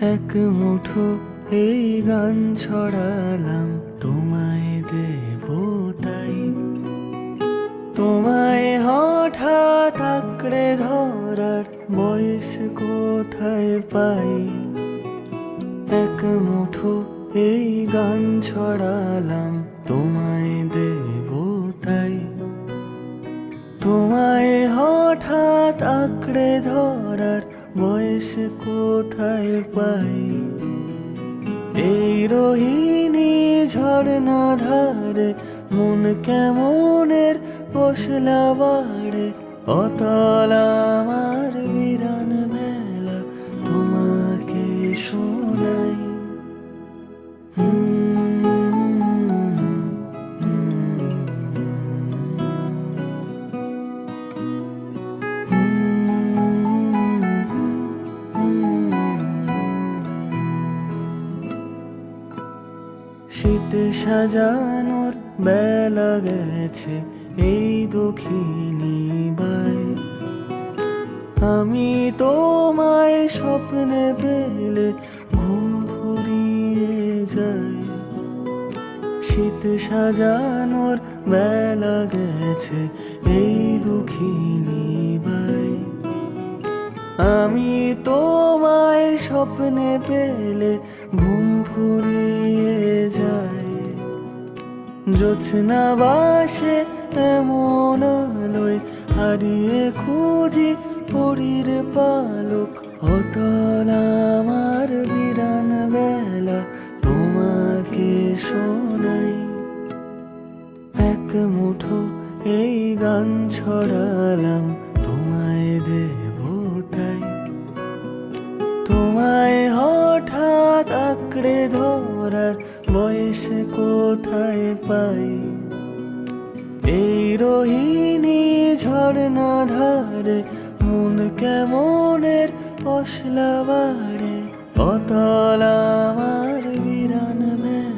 এক মুঠো এই গান ছড়ালাম তোমায় দেব তাই, তোমায় হঠাৎ আঁকড়ে ধরার বয়স কোথায় পাই। এক মুঠো এই গান ছড়ালাম তোমায় দেব তাই, তোমায় হঠাৎ আঁকড়ে ধরার বয়স কোথায় পাই। এই রোহিণী ঝর্ণা ধারে মন কেমনের পশলা বাড়ে, অতল আমার বিরান বেলা তোমাকে শোনাই। শীতে সাজানোর বেলা গেছে এই দক্ষিণী বাই, আমি তোমায় স্বপ্নে পেলে ঘুম ফুরিয়ে যায়। শীত সাজানোর বেলা গেছে এই দক্ষিণী বাই, আমি তোমায় স্বপ্নে পেলে ঘুম ফুরিয়ে যায়। জ্যোৎস্না বাসে এমন আলোয় হারিয়ে খুঁজি পরীর পালক, অতল আমার বিরান বেলা তোমাকে শোনাই। এক মুঠো এই গান ছড়ালাম তোমায় দেব তাই, তোমায় হঠাৎ আঁকড়ে ধরার বয়স কোথায় পাই। এই রোহিণী ঝর্ণা ধারে মন কেমনের পশলা বাড়ে, অতল আমার বিরান বেলা